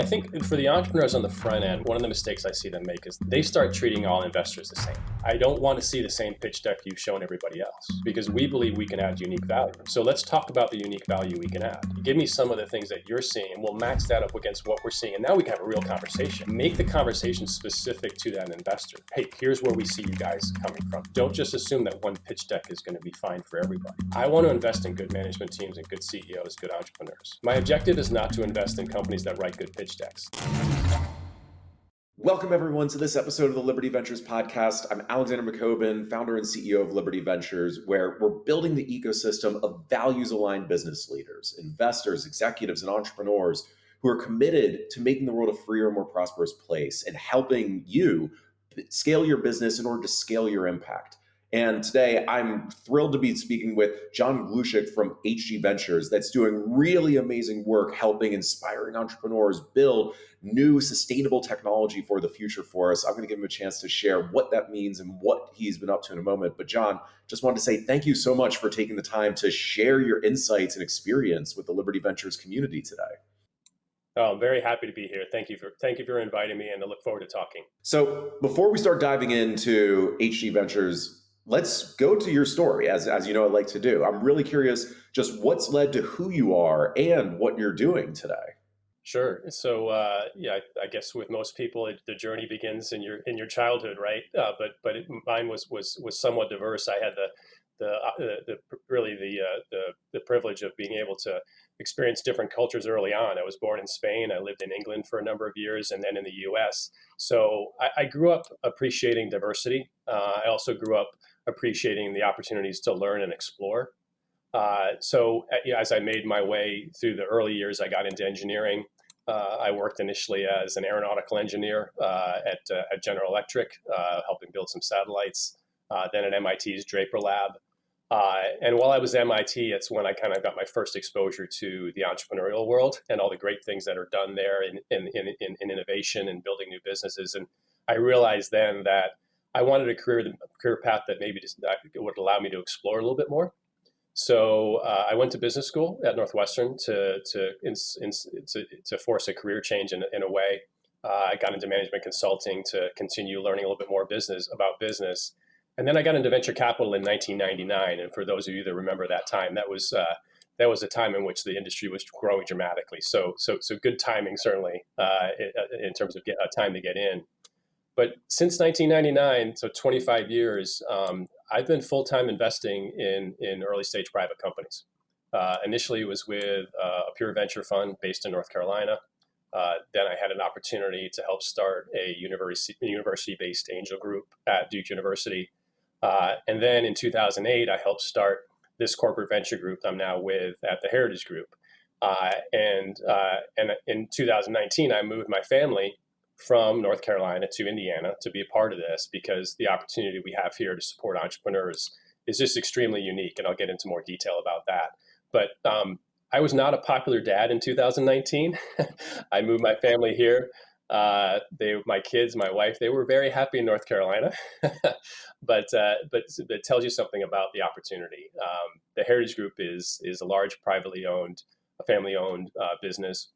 I think for the entrepreneurs on the front end, one of the mistakes I see them make is they start treating all investors the same. I don't want to see the same pitch deck you've shown everybody else because we believe we can add unique value. So let's talk about the unique value we can add. Give me some of the things that you're seeing and we'll match that up against what we're seeing. And now we can have a real conversation. Make the conversation specific to that investor. Hey, here's where we see you guys coming from. Don't just assume that one pitch deck is going to be fine for everybody. I want to invest in good management teams and good CEOs, good entrepreneurs. My objective is not to invest in companies that write good pitch decks. Welcome, everyone, to this episode of the Liberty Ventures podcast. I'm Alexander McCobin, founder and CEO of Liberty Ventures, where we're building the ecosystem of values-aligned business leaders, investors, executives, and entrepreneurs who are committed to making the world a freer, more prosperous place and helping you scale your business in order to scale your impact. And today, I'm thrilled to be speaking with John Glushik from HG Ventures that's doing really amazing work helping inspiring entrepreneurs build new sustainable technology for the future for us. I'm going to give him a chance to share what that means and what he's been up to in a moment. But John, just wanted to say thank you so much for taking the time to share your insights and experience with the Liberty Ventures community today. Oh, I'm very happy to be here. Thank you for inviting me, and I look forward to talking. So before we start diving into HG Ventures, let's go to your story, as you know I like to do. I'm really curious just what's led to who you are and what you're doing today. Sure. So I guess with most people, the journey begins in your childhood, right? Mine was somewhat diverse. I had the privilege of being able to experience different cultures early on. I was born in Spain. I lived in England for a number of years, and then in the U.S. So I grew up appreciating diversity. I also grew up appreciating the opportunities to learn and explore. As I made my way through the early years, I got into engineering. I worked initially as an aeronautical engineer at General Electric, helping build some satellites, then at MIT's Draper Lab. And while I was at MIT, it's when I kind of got my first exposure to the entrepreneurial world and all the great things that are done there in innovation and building new businesses. And I realized then that I wanted a career path that maybe would allow me to explore a little bit more. So I went to business school at Northwestern to force a career change in a way. I got into management consulting to continue learning a little bit more about business. And then I got into venture capital in 1999. And for those of you that remember that time, that was a time in which the industry was growing dramatically. So good timing, certainly, in terms of time to get in. But since 1999, so 25 years, I've been full-time investing in early stage private companies. Initially, it was with a pure venture fund based in North Carolina. Then I had an opportunity to help start a university-based angel group at Duke University. And then in 2008, I helped start this corporate venture group I'm now with at the Heritage Group. And in 2019, I moved my family from North Carolina to Indiana to be a part of this because the opportunity we have here to support entrepreneurs is just extremely unique. And I'll get into more detail about that. But I was not a popular dad in 2019. I moved my family here. My kids, my wife, they were very happy in North Carolina, but it tells you something about the opportunity. The Heritage Group is a large privately owned, family-owned business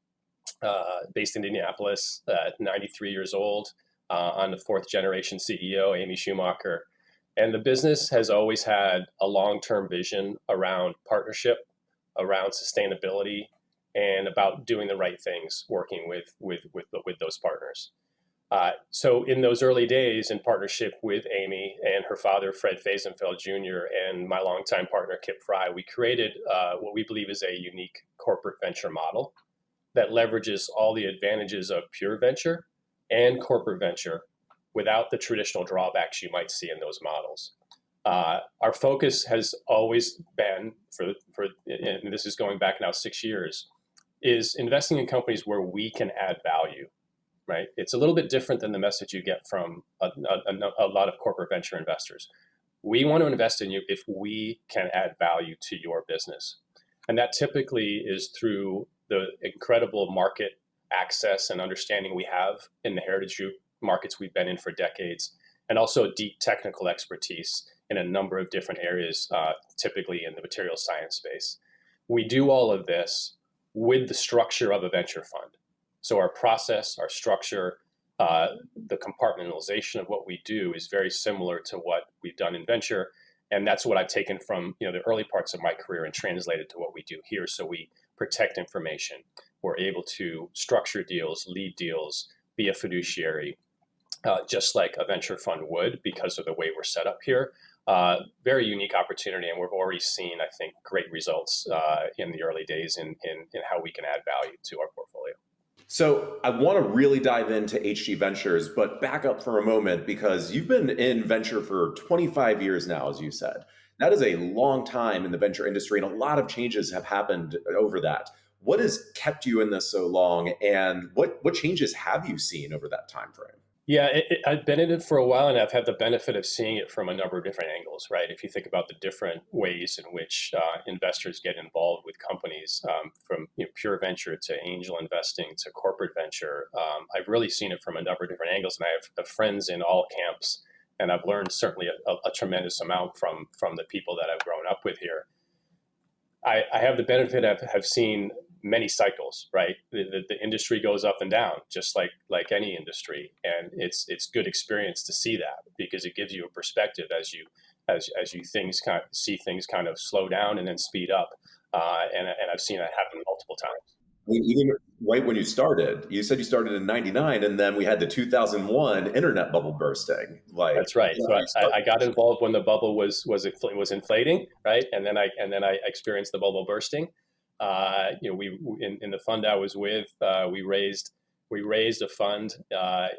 based in Indianapolis, 93 years old. I'm the fourth generation CEO, Amy Schumacher. And the business has always had a long-term vision around partnership, around sustainability, and about doing the right things, working with those partners. So in those early days, in partnership with Amy and her father, Fred Faisenfeld Jr., and my longtime partner, Kip Fry, we created what we believe is a unique corporate venture model that leverages all the advantages of pure venture and corporate venture without the traditional drawbacks you might see in those models. Our focus has always been, and this is going back now 6 years, is investing in companies where we can add value, right? It's a little bit different than the message you get from a lot of corporate venture investors. We want to invest in you if we can add value to your business. And that typically is through the incredible market access and understanding we have in the Heritage Group markets we've been in for decades, and also deep technical expertise in a number of different areas, typically in the material science space. We do all of this with the structure of a venture fund. So our process, our structure, the compartmentalization of what we do is very similar to what we've done in venture. And that's what I've taken from the early parts of my career and translated to what we do here. So we protect information. We're able to structure deals, lead deals, be a fiduciary, just like a venture fund would because of the way we're set up here. Very unique opportunity, and we've already seen, I think, great results in the early days in how we can add value to our portfolio. So I want to really dive into HG Ventures, but back up for a moment because you've been in venture for 25 years now, as you said. That is a long time in the venture industry, and a lot of changes have happened over that. What has kept you in this so long, and what changes have you seen over that time frame? Yeah, I've been in it for a while, and I've had the benefit of seeing it from a number of different angles, right? If you think about the different ways in which investors get involved with companies, from pure venture to angel investing to corporate venture, I've really seen it from a number of different angles, and I have friends in all camps, and I've learned certainly a tremendous amount from the people that I've grown up with here. I have the benefit of have seen many cycles, right? The industry goes up and down, just like any industry, and it's good experience to see that because it gives you a perspective as you see things kind of slow down and then speed up, and I've seen that happen multiple times. I mean, even right when you started, you said you started in '99, and then we had the 2001 internet bubble bursting. That's right. So You started. I got involved when the bubble was inflating, right? And then I experienced the bubble bursting. We in the fund I was with, we raised a fund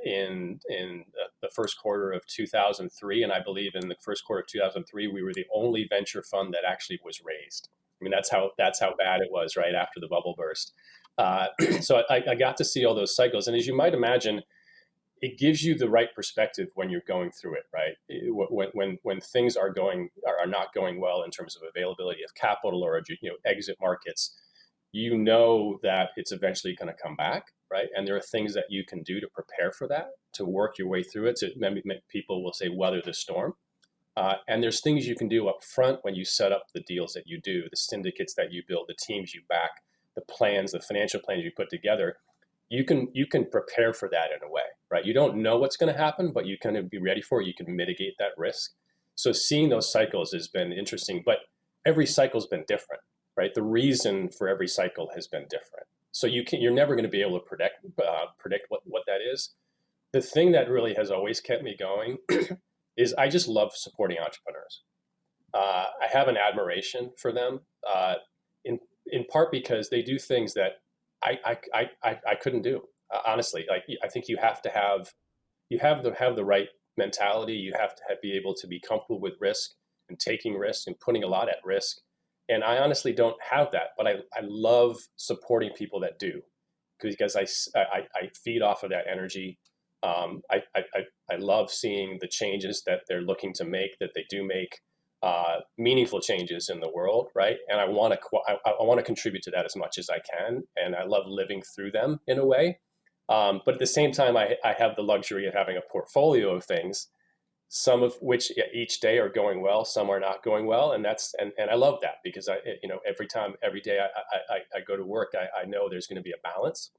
in the first quarter of 2003, and I believe in the first quarter of 2003 we were the only venture fund that actually was raised. I mean that's how bad it was right after the bubble burst. Uh, so I got to see all those cycles, and as you might imagine, it gives you the right perspective when you're going through it, right? When things are not going well in terms of availability of capital or exit markets, you know that it's eventually going to come back, right? And there are things that you can do to prepare for that, to work your way through it. To maybe people will say weather the storm, and there's things you can do up front when you set up the deals that you do, the syndicates that you build, the teams you back, the plans, the financial plans you put together. You can prepare for that in a way, right? You don't know what's going to happen, but you can be ready for it. You can mitigate that risk. So seeing those cycles has been interesting, but every cycle's been different, right? The reason for every cycle has been different. So you're never going to be able to predict what that is. The thing that really has always kept me going is I just love supporting entrepreneurs. I have an admiration for them, in part because they do things that I couldn't do. Honestly, like I think you have to have the right mentality. You have to be able to be comfortable with risk and taking risks and putting a lot at risk. And I honestly don't have that, but I love supporting people that do because I feed off of that energy. I love seeing the changes that they're looking to make, that they do make meaningful changes in the world, right? And I want to contribute to that as much as I can, and I love living through them in a way. But at the same time, I have the luxury of having a portfolio of things, some of which each day are going well, some are not going well, and I love that because every day I go to work, I know there's going to be a balance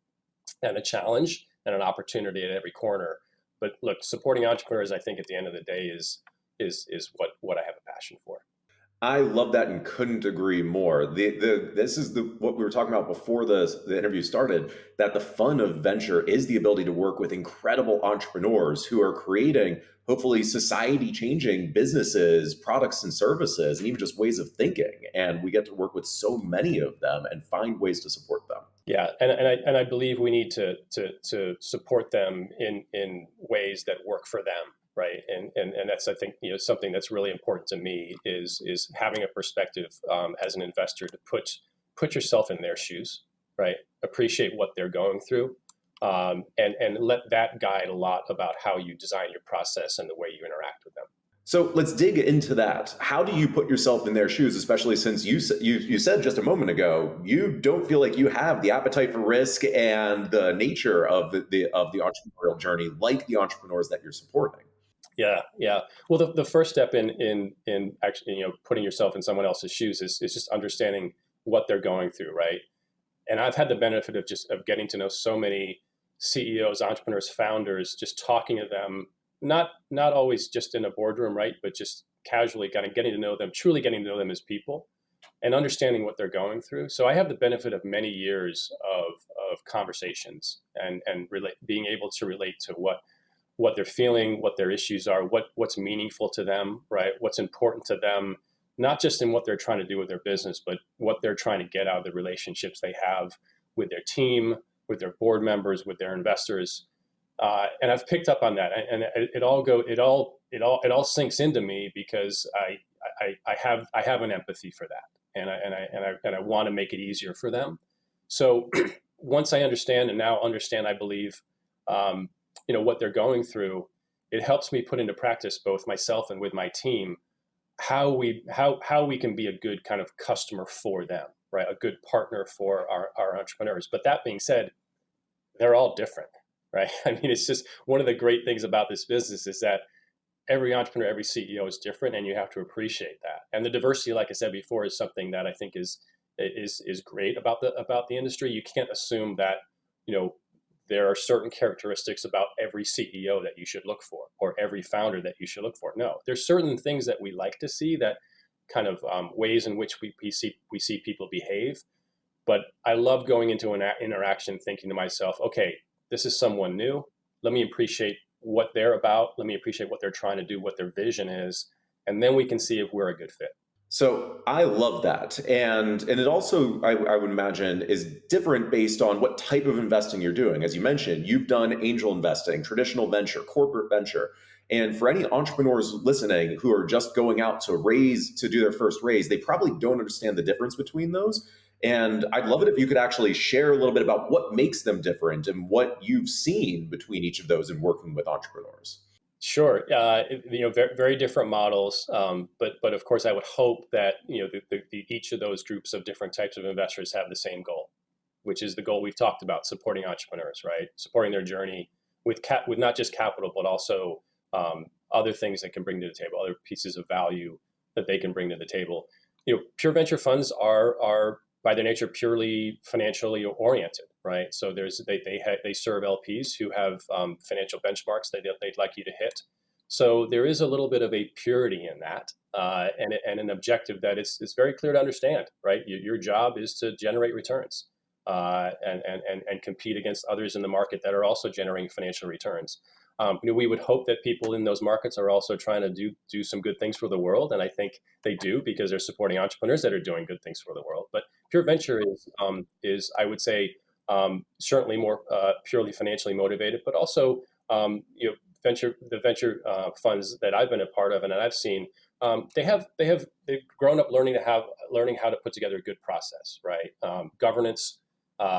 and a challenge and an opportunity at every corner. But look, supporting entrepreneurs, I think at the end of the day is what I have a passion for. I love that and couldn't agree more. This is what we were talking about before the interview started, that the fun of venture is the ability to work with incredible entrepreneurs who are creating hopefully society changing businesses, products and services, and even just ways of thinking. And we get to work with so many of them and find ways to support them. Yeah, and I believe we need to support them in ways that work for them, right? And that's, I think, something that's really important to me is having a perspective, as an investor, to put yourself in their shoes, right? Appreciate what they're going through, and let that guide a lot about how you design your process and the way you interact with them. So let's dig into that. How do you put yourself in their shoes, especially since you said just a moment ago you don't feel like you have the appetite for risk and the nature of the entrepreneurial journey like the entrepreneurs that you're supporting? Yeah, yeah. Well, the first step in actually putting yourself in someone else's shoes is just understanding what they're going through, right? And I've had the benefit of just of getting to know so many CEOs, entrepreneurs, founders, just talking to them, not always just in a boardroom, right? But just casually kind of getting to know them, truly getting to know them as people and understanding what they're going through. So I have the benefit of many years of conversations and being able to relate to what they're feeling, what their issues are, what's meaningful to them, right? What's important to them, not just in what they're trying to do with their business, but what they're trying to get out of the relationships they have with their team, with their board members, with their investors. And I've picked up on that, and it all sinks into me because I have an empathy for that, and I want to make it easier for them. So once I understand and now understand, I believe, what they're going through, it helps me put into practice both myself and with my team how we can be a good kind of customer for them, right? A good partner for our entrepreneurs. But that being said, they're all different, right? I mean, it's just one of the great things about this business is that every entrepreneur, every CEO is different, and you have to appreciate that. And the diversity, like I said before, is something that I think is great about the industry. You can't assume that there are certain characteristics about every CEO that you should look for, or every founder that you should look for. No, there's certain things that we like to see, that kind of ways in which we see people behave. But I love going into an interaction thinking to myself, okay, this is someone new. Let me appreciate what they're about. Let me appreciate what they're trying to do, what their vision is, and then we can see if we're a good fit. So I love that, and it also I would imagine is different based on what type of investing you're doing. As you mentioned, you've done angel investing, traditional venture, corporate venture, and for any entrepreneurs listening who are just going out to do their first raise, they probably don't understand the difference between those. And I'd love it if you could actually share a little bit about what makes them different and what you've seen between each of those in working with entrepreneurs. Sure. Very, very different models, but of course, I would hope that each of those groups of different types of investors have the same goal, which is the goal we've talked about: supporting entrepreneurs, right? Supporting their journey with not just capital, but also other things that can bring to the table, other pieces of value that they can bring to the table. Pure venture funds are by their nature purely financially oriented, right? So they serve LPs who have financial benchmarks they'd like you to hit. So there is a little bit of a purity in that, and an objective that is very clear to understand, right? Your job is to generate returns, and compete against others in the market that are also generating financial returns. We would hope that people in those markets are also trying to do some good things for the world, and I think they do, because they're supporting entrepreneurs that are doing good things for the world. But pure venture is I would say, certainly more purely financially motivated, but also the venture funds that I've been a part of and that I've seen, they've grown up learning how to put together a good process, right? Governance,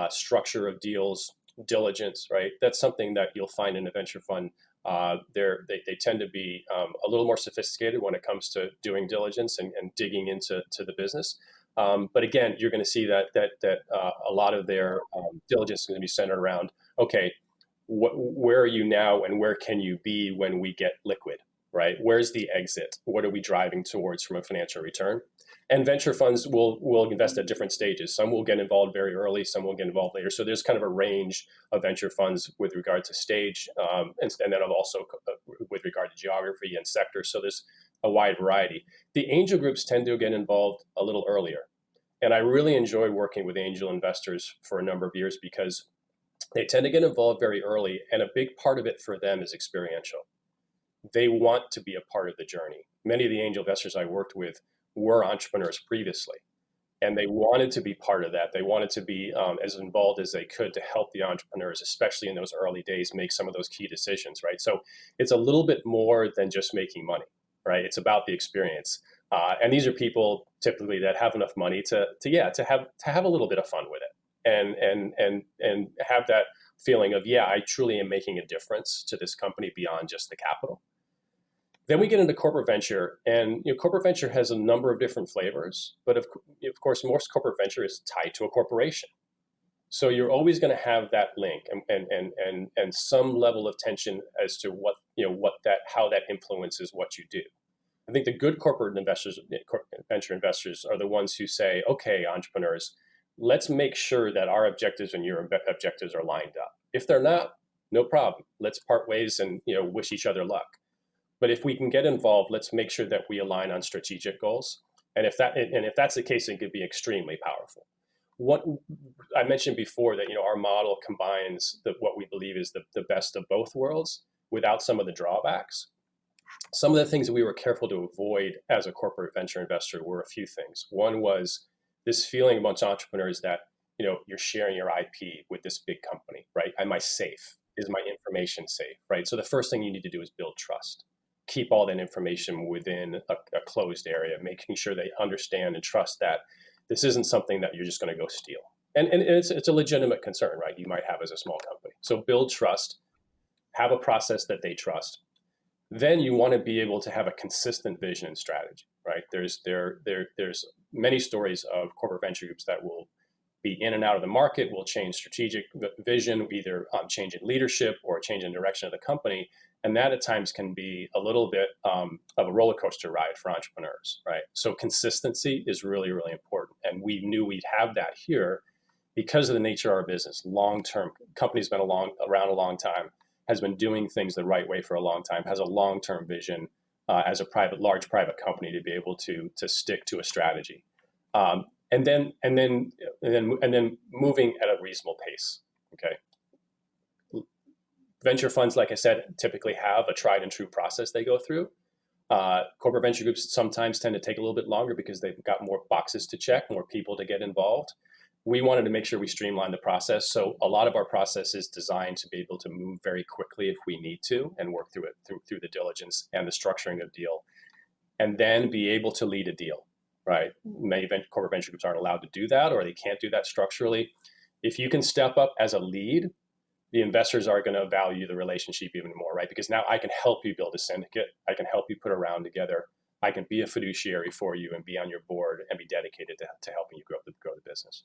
structure of deals, diligence, right? That's something that you'll find in a venture fund. They tend to be a little more sophisticated when it comes to doing diligence and digging into the business. But again, you're going to see that a lot of their diligence is going to be centered around, okay, where are you now, and where can you be when we get liquid, right? Where's the exit? What are we driving towards from a financial return? And venture funds will invest at different stages. Some will get involved very early, some will get involved later. So there's kind of a range of venture funds with regard to stage, and then also with regard to geography and sector. So there's a wide variety. The angel groups tend to get involved a little earlier. And I really enjoy working with angel investors for a number of years, because they tend to get involved very early. And a big part of it for them is experiential. They want to be a part of the journey. Many of the angel investors I worked with were entrepreneurs previously, and they wanted to be part of that. They wanted to be as involved as they could to help the entrepreneurs, especially in those early days, make some of those key decisions, right? So it's a little bit more than just making money, right? It's about the experience. And these are people typically that have enough money to have a little bit of fun with it, and have that feeling of, yeah, I truly am making a difference to this company beyond just the capital. Then we get into corporate venture, and corporate venture has a number of different flavors, but of course, most corporate venture is tied to a corporation. So you're always going to have that link, and some level of tension as to how that influences what you do. I think the good corporate investors, venture investors, are the ones who say, okay, entrepreneurs, let's make sure that our objectives and your objectives are lined up. If they're not, no problem. Let's part ways and wish each other luck. But if we can get involved, let's make sure that we align on strategic goals. And if that's the case, it could be extremely powerful. What I mentioned before, that our model combines what we believe is the best of both worlds without some of the drawbacks. Some of the things that we were careful to avoid as a corporate venture investor were a few things. One was this feeling amongst entrepreneurs that you're sharing your IP with this big company, right? Am I safe? Is my information safe, right? So the first thing you need to do is build trust. Keep all that information within a closed area, making sure they understand and trust that this isn't something that you're just going to go steal. And it's a legitimate concern, right? You might have as a small company. So build trust, have a process that they trust. Then you want to be able to have a consistent vision and strategy, right? There's many stories of corporate venture groups that will be in and out of the market, will change strategic vision, either change in leadership or change in direction of the company. And that at times can be a little bit of a roller coaster ride for entrepreneurs, right? So consistency is really, really important. And we knew we'd have that here because of the nature of our business. Long-term, company's been around a long time, has been doing things the right way for a long time, has a long-term vision as a large private company to be able to stick to a strategy. And then moving at a reasonable pace. Okay. Venture funds, like I said, typically have a tried and true process they go through. Corporate venture groups sometimes tend to take a little bit longer because they've got more boxes to check, more people to get involved. We wanted to make sure we streamline the process. So a lot of our process is designed to be able to move very quickly if we need to and work through it through the diligence and the structuring of deal, and then be able to lead a deal, right? Many corporate venture groups aren't allowed to do that, or they can't do that structurally. If you can step up as a lead, the investors are going to value the relationship even more, right? Because now I can help you build a syndicate. I can help you put a round together. I can be a fiduciary for you and be on your board and be dedicated to helping you grow the business.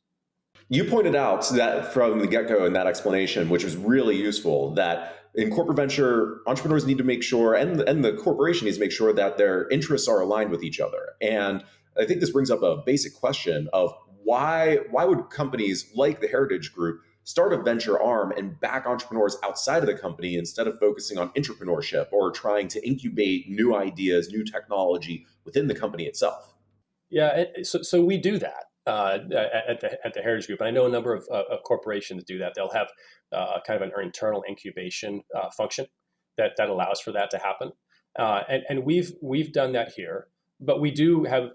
You pointed out that from the get-go in that explanation, which was really useful, that in corporate venture, entrepreneurs need to make sure, and the corporation needs to make sure that their interests are aligned with each other. And I think this brings up a basic question of why would companies like the Heritage Group start a venture arm and back entrepreneurs outside of the company instead of focusing on entrepreneurship or trying to incubate new ideas, new technology within the company itself? Yeah, so we do that at the Heritage Group. And I know a number of corporations do that. They'll have kind of an internal incubation function that allows for that to happen. And we've done that here, but we do have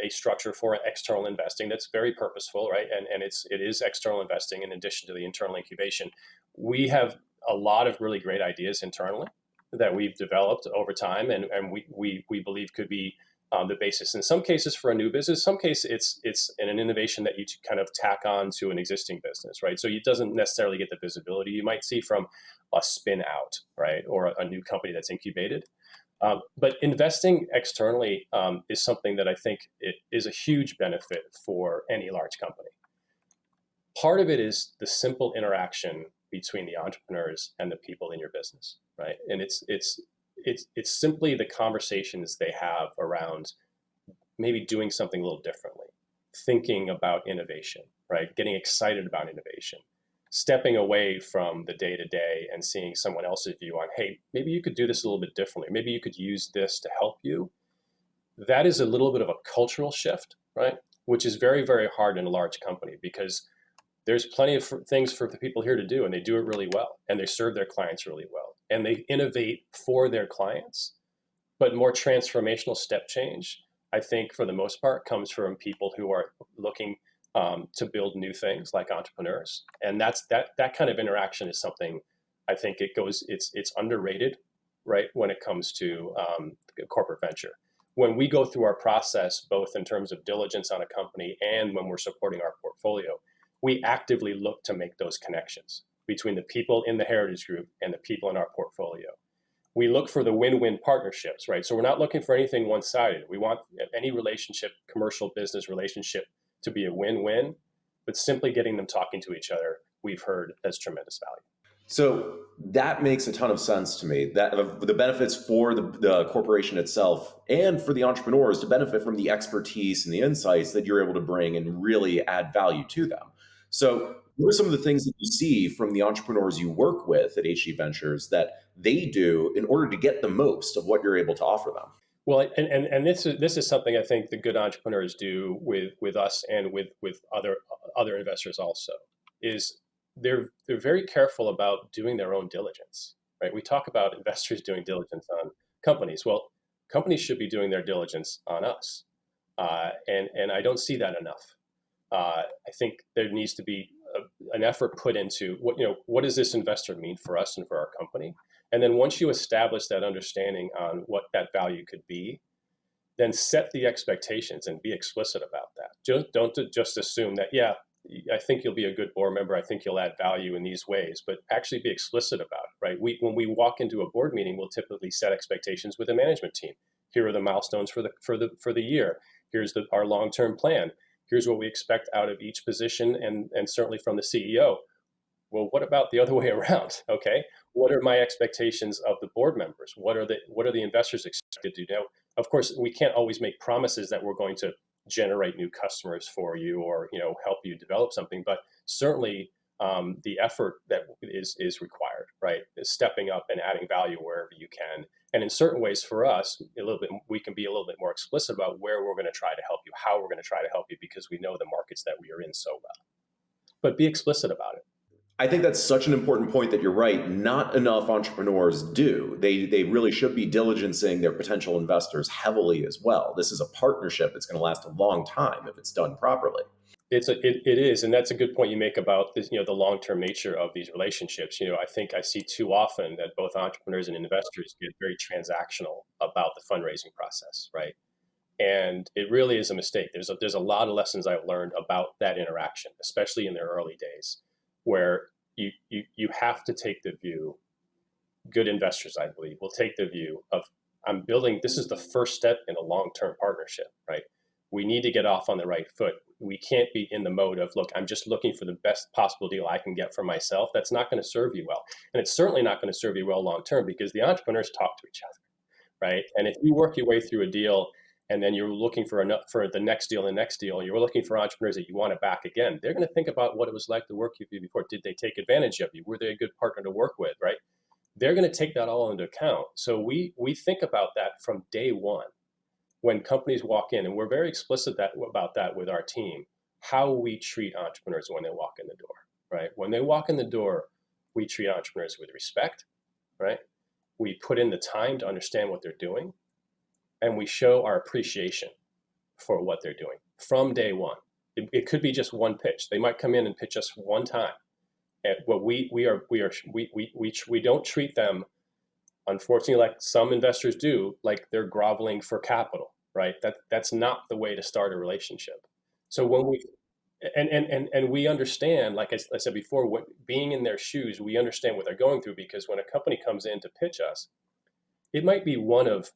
a structure for external investing that's very purposeful, right? And it is external investing in addition to the internal incubation. We have a lot of really great ideas internally that we've developed over time, and we believe could be the basis in some cases for a new business. Some cases it's an innovation that you kind of tack on to an existing business, right? So it doesn't necessarily get the visibility you might see from a spin out, right, or a new company that's incubated. But investing externally is something that I think it is a huge benefit for any large company. Part of it is the simple interaction between the entrepreneurs and the people in your business, right? And it's simply the conversations they have around maybe doing something a little differently, thinking about innovation, right? Getting excited about innovation, stepping away from the day to day and seeing someone else's view on, hey, maybe you could do this a little bit differently. Maybe you could use this to help you. That is a little bit of a cultural shift, right? Which is very, very hard in a large company because there's plenty of things for the people here to do, and they do it really well, and they serve their clients really well, and they innovate for their clients. But more transformational step change, I think, for the most part, comes from people who are looking to build new things, like entrepreneurs, and that kind of interaction is something I think it's underrated, right, when it comes to corporate venture. When we go through our process, both in terms of diligence on a company and when we're supporting our portfolio, we actively look to make those connections between the people in the Heritage Group and the people in our portfolio. We look for the win-win partnerships, right? So we're not looking for anything one-sided. We want any relationship, commercial business relationship, to be a win-win, but simply getting them talking to each other, we've heard has tremendous value. So that makes a ton of sense to me. That the benefits for the corporation itself and for the entrepreneurs to benefit from the expertise and the insights that you're able to bring and really add value to them. So, what are some of the things that you see from the entrepreneurs you work with at HG Ventures that they do in order to get the most of what you're able to offer them? Well, and this is something I think the good entrepreneurs do with us and with other investors also, is they're very careful about doing their own diligence, right? We talk about investors doing diligence on companies. Well, companies should be doing their diligence on us, and I don't see that enough. I think there needs to be an effort put into what does this investor mean for us and for our company, and then once you establish that understanding on what that value could be, then set the expectations and be explicit about that. Don't just assume that, yeah, I think you'll be a good board member. I think you'll add value in these ways, but actually be explicit about it, right? When we walk into a board meeting, we'll typically set expectations with the management team. Here are the milestones for the year. Here's our long-term plan. Here's what we expect out of each position, and certainly from the CEO. Well, what about the other way around? Okay, what are my expectations of the board members? What are the investors expected to do? Now, of course, we can't always make promises that we're going to generate new customers for you, or help you develop something, but certainly the effort that is required, right, is stepping up and adding value wherever you can. And in certain ways, for us, we can be a little bit more explicit about where we're going to try to help you, how we're going to try to help you, because we know the markets that we are in so well. But be explicit about it. I think that's such an important point that you're right. Not enough entrepreneurs do. They really should be diligencing their potential investors heavily as well. This is a partnership that's going to last a long time if it's done properly. It is, and that's a good point you make about this, the long-term nature of these relationships. I think I see too often that both entrepreneurs and investors get very transactional about the fundraising process, right? And it really is a mistake. There's a lot of lessons I've learned about that interaction, especially in the early days, where you have to take the view. Good investors, I believe, will take the view of, I'm building. This is the first step in a long-term partnership, right? We need to get off on the right foot. We can't be in the mode of, look, I'm just looking for the best possible deal I can get for myself. That's not going to serve you well, and it's certainly not going to serve you well long term, because the entrepreneurs talk to each other, right? And if you work your way through a deal, and then you're looking for the next deal, you're looking for entrepreneurs that you want to back again, they're going to think about what it was like to work with you before. Did they take advantage of you? Were they a good partner to work with, right? They're going to take that all into account. So we think about that from day one when companies walk in, and we're very explicit about that with our team, how we treat entrepreneurs when they walk in the door, right? When they walk in the door, we treat entrepreneurs with respect, right? We put in the time to understand what they're doing, and we show our appreciation for what they're doing from day one. It could be just one pitch. They might come in and pitch us one time. And what we don't treat them, unfortunately, like some investors do, like they're groveling for capital, right? That's not the way to start a relationship. So when we and we understand, like I said before, what being in their shoes, we understand what they're going through, because when a company comes in to pitch us, it might be one of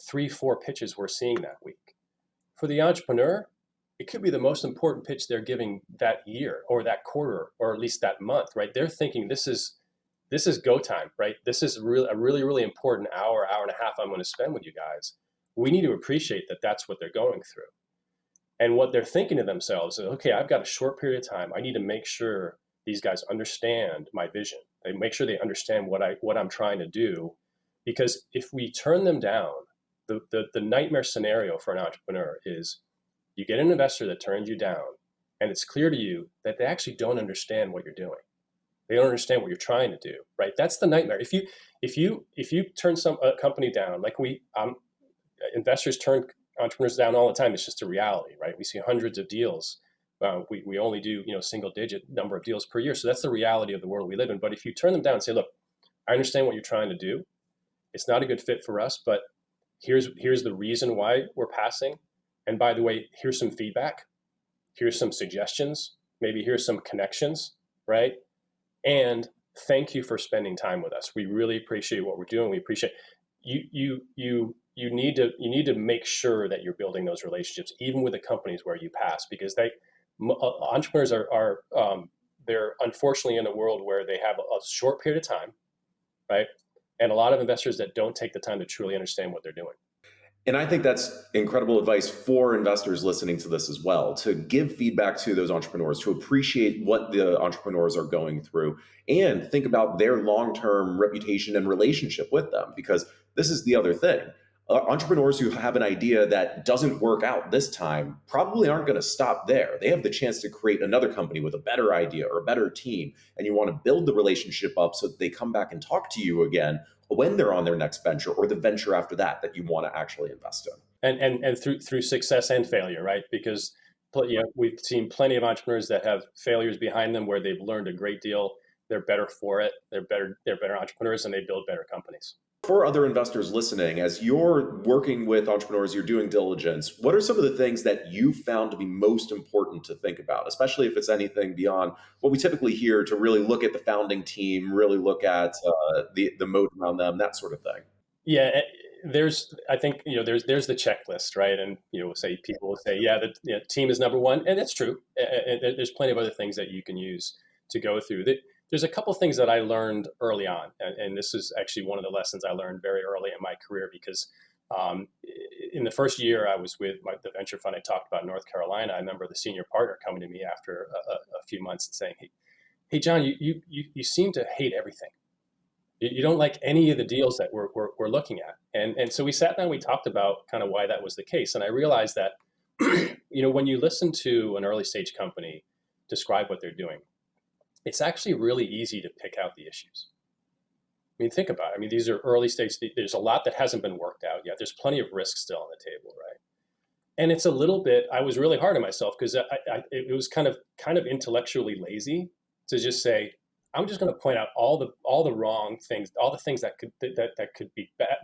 3, 4 pitches we're seeing that week. For the entrepreneur, it could be the most important pitch they're giving that year or that quarter, or at least that month, right? They're thinking this is go time, right? This is a really important hour and a half I'm going to spend with you guys. We need to appreciate that that's what they're going through. And what they're thinking to themselves is, okay, I've got a short period of time. I need to make sure these guys understand my vision. They make sure they understand what I'm trying to do, because if we turn them down, the nightmare scenario for an entrepreneur is you get an investor that turns you down, and it's clear to you that they actually don't understand what you're doing. They don't understand what you're trying to do, right? That's the nightmare. If you turn a company down, like investors turn entrepreneurs down all the time. It's just a reality, right? We see hundreds of deals. We only do single digit number of deals per year. So that's the reality of the world we live in. But if you turn them down and say, look, I understand what you're trying to do. It's not a good fit for us, but here's the reason why we're passing. And by the way, here's some feedback. Here's some suggestions. Maybe here's some connections, right? And thank you for spending time with us. We really appreciate what we're doing. We appreciate you need to make sure that you're building those relationships, even with the companies where you pass, because entrepreneurs are they're unfortunately in a world where they have a short period of time, right? And a lot of investors that don't take the time to truly understand what they're doing. And I think that's incredible advice for investors listening to this as well, to give feedback to those entrepreneurs, to appreciate what the entrepreneurs are going through, and think about their long term reputation and relationship with them. Because this is the other thing. Entrepreneurs who have an idea that doesn't work out this time probably aren't going to stop there. They have the chance to create another company with a better idea or a better team. And you want to build the relationship up so that they come back and talk to you again when they're on their next venture or the venture after that that you want to actually invest in. And through success and failure, right? Because we've seen plenty of entrepreneurs that have failures behind them where they've learned a great deal. They're better for it. They're better entrepreneurs, and they build better companies. For other investors listening, as you're working with entrepreneurs, you're doing diligence, what are some of the things that you found to be most important to think about, especially if it's anything beyond what we typically hear, to really look at the founding team, really look at the moat around them, that sort of thing? Yeah, I think there's the checklist, right? And say people will say, yeah, the team is number one, and that's true. And there's plenty of other things that you can use to go through. There's a couple things that I learned early on, and this is actually one of the lessons I learned very early in my career because in the first year I was with the venture fund I talked about in North Carolina. I remember the senior partner coming to me after a few months and saying, "Hey, John, you seem to hate everything. You don't like any of the deals that we're looking at." And so we sat down, we talked about kind of why that was the case. And I realized that, when you listen to an early stage company describe what they're doing, it's actually really easy to pick out the issues. I mean, think about it. I mean, these are early stage, there's a lot that hasn't been worked out yet. There's plenty of risk still on the table, right? And it's a little bit, I was really hard on myself because it was kind of intellectually lazy to just say, I'm just going to point out all the wrong things, all the things that could be bad,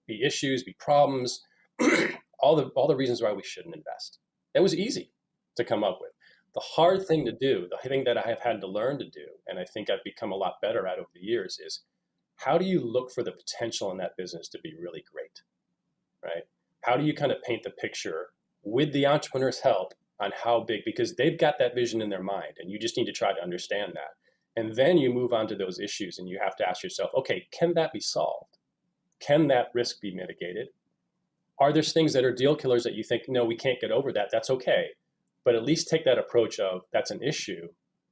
be issues, be problems, all the reasons why we shouldn't invest. It was easy to come up with. The hard thing to do, the thing that I have had to learn to do, and I think I've become a lot better at over the years, is how do you look for the potential in that business to be really great, right? How do you kind of paint the picture with the entrepreneur's help on how big, because they've got that vision in their mind, and you just need to try to understand that. And then you move on to those issues and you have to ask yourself, okay, can that be solved? Can that risk be mitigated? Are there things that are deal killers that you think, no, we can't get over that? That's okay. But at least take that approach of that's an issue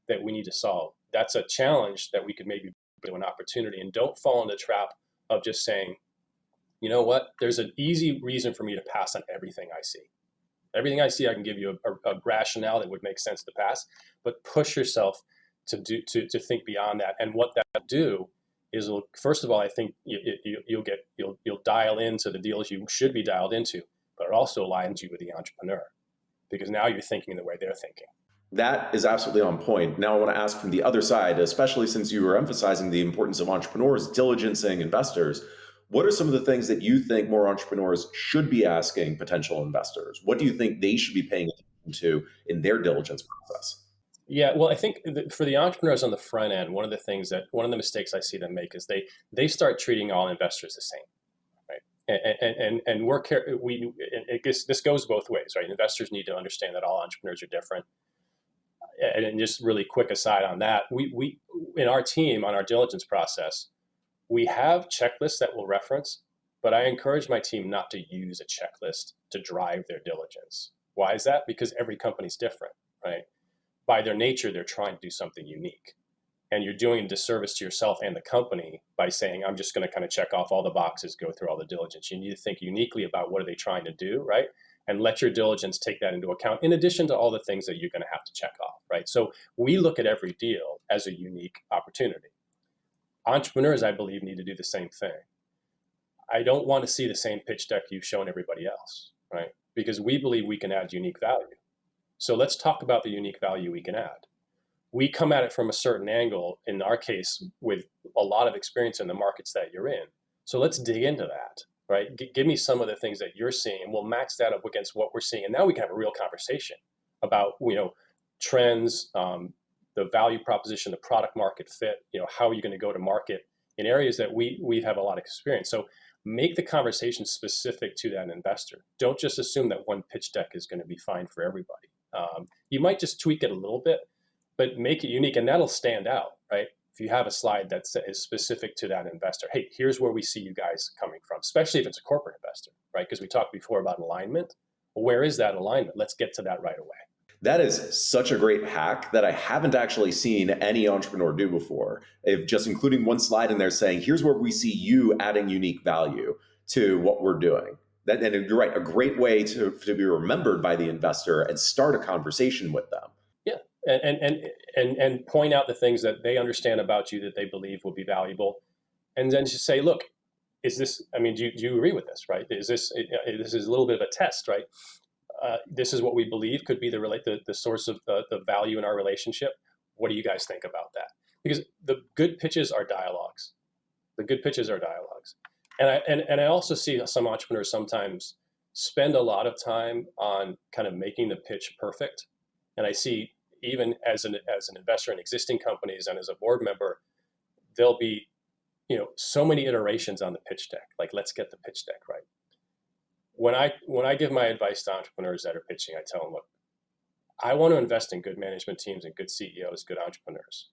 that we need to solve. That's a challenge that we could maybe do an opportunity, and don't fall in the trap of just saying, you know what, there's an easy reason for me to pass on everything I see. Everything I see, I can give you a rationale that would make sense to pass, but push yourself to think beyond that. And what that will do is, first of all, I think you'll dial into the deals you should be dialed into, but it also aligns you with the entrepreneur because now you're thinking the way they're thinking. That is absolutely on point. Now, I want to ask from the other side, especially since you were emphasizing the importance of entrepreneurs diligencing investors. What are some of the things that you think more entrepreneurs should be asking potential investors? What do you think they should be paying attention to in their diligence process? Yeah, well, I think for the entrepreneurs on the front end, one of the mistakes I see them make is they start treating all investors the same, right? And this goes both ways, right? Investors need to understand that all entrepreneurs are different. And just really quick aside on that, we in our team on our diligence process, we have checklists that we'll reference, but I encourage my team not to use a checklist to drive their diligence. Why is that? Because every company's different, right? By their nature, they're trying to do something unique. And you're doing a disservice to yourself and the company by saying, I'm just going to kind of check off all the boxes, go through all the diligence. You need to think uniquely about what are they trying to do, right? And let your diligence take that into account, in addition to all the things that you're going to have to check off, right? So we look at every deal as a unique opportunity. Entrepreneurs, I believe, need to do the same thing. I don't want to see the same pitch deck you've shown everybody else, right? Because we believe we can add unique value. So let's talk about the unique value we can add. We come at it from a certain angle, in our case, with a lot of experience in the markets that you're in. So let's dig into that, right? Give me some of the things that you're seeing, and we'll match that up against what we're seeing. And now we can have a real conversation about, trends, the value proposition, the product market fit, how are you going to go to market in areas that we have a lot of experience. So make the conversation specific to that investor. Don't just assume that one pitch deck is going to be fine for everybody. You might just tweak it a little bit, but make it unique, and that'll stand out, right? If you have a slide that is specific to that investor, hey, here's where we see you guys coming from, especially if it's a corporate investor, right? Because we talked before about alignment. Well, where is that alignment? Let's get to that right away. That is such a great hack that I haven't actually seen any entrepreneur do before. If just including one slide in there saying, here's where we see you adding unique value to what we're doing. That, and you're right, a great way to be remembered by the investor and start a conversation with them. Yeah, and point out the things that they understand about you that they believe will be valuable, and then just say, look, is this? I mean, do you agree with this? Right? Is this? This is a little bit of a test, right? This is what we believe could be the source of the value in our relationship. What do you guys think about that? Because the good pitches are dialogues. The good pitches are dialogues. And I also see some entrepreneurs sometimes spend a lot of time on kind of making the pitch perfect. And I see even as an investor in existing companies and as a board member, there'll be so many iterations on the pitch deck. Like, let's get the pitch deck right. When I give my advice to entrepreneurs that are pitching, I tell them, look, I want to invest in good management teams and good CEOs, good entrepreneurs.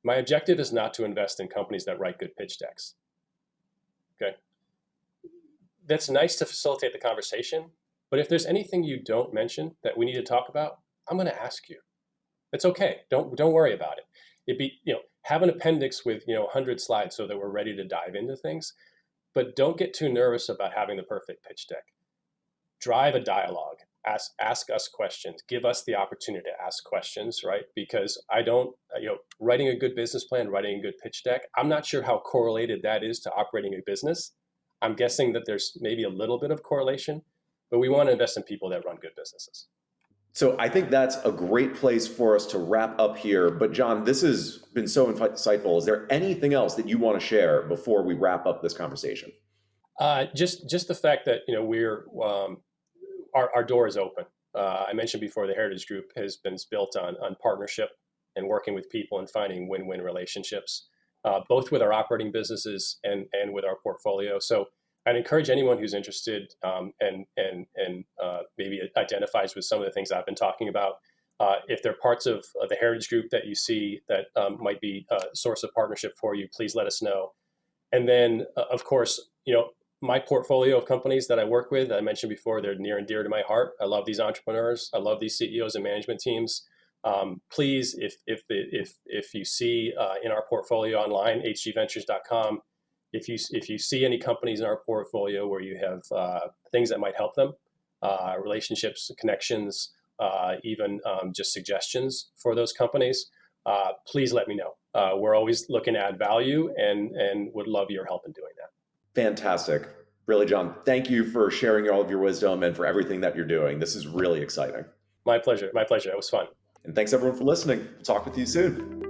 My objective is not to invest in companies that write good pitch decks. Okay. That's nice to facilitate the conversation, but if there's anything you don't mention that we need to talk about, I'm going to ask you. It's okay. Don't worry about it. It'd be, have an appendix with 100 slides so that we're ready to dive into things. But don't get too nervous about having the perfect pitch deck. Drive a dialogue. Ask us questions. Give us the opportunity to ask questions, right? Because I don't, writing a good business plan, writing a good pitch deck, I'm not sure how correlated that is to operating a business. I'm guessing that there's maybe a little bit of correlation, but we want to invest in people that run good businesses. So I think that's a great place for us to wrap up here. But John, this has been so insightful. Is there anything else that you want to share before we wrap up this conversation? Just the fact that we're our door is open. I mentioned before, the Heritage Group has been built on partnership and working with people and finding win-win relationships, both with our operating businesses and with our portfolio. So I'd encourage anyone who's interested and maybe identifies with some of the things I've been talking about. If there are parts of the Heritage Group that you see that might be a source of partnership for you, please let us know. And then, of course, my portfolio of companies that I work with, I mentioned before, they're near and dear to my heart. I love these entrepreneurs. I love these CEOs and management teams. Please, if you see in our portfolio online, hgventures.com, if you see any companies in our portfolio where you have things that might help them, relationships, connections, even just suggestions for those companies, please let me know. We're always looking to add value and would love your help in doing that. Fantastic. Really, John, thank you for sharing all of your wisdom and for everything that you're doing. This is really exciting. My pleasure. My pleasure. It was fun. And thanks everyone for listening. We'll talk with you soon.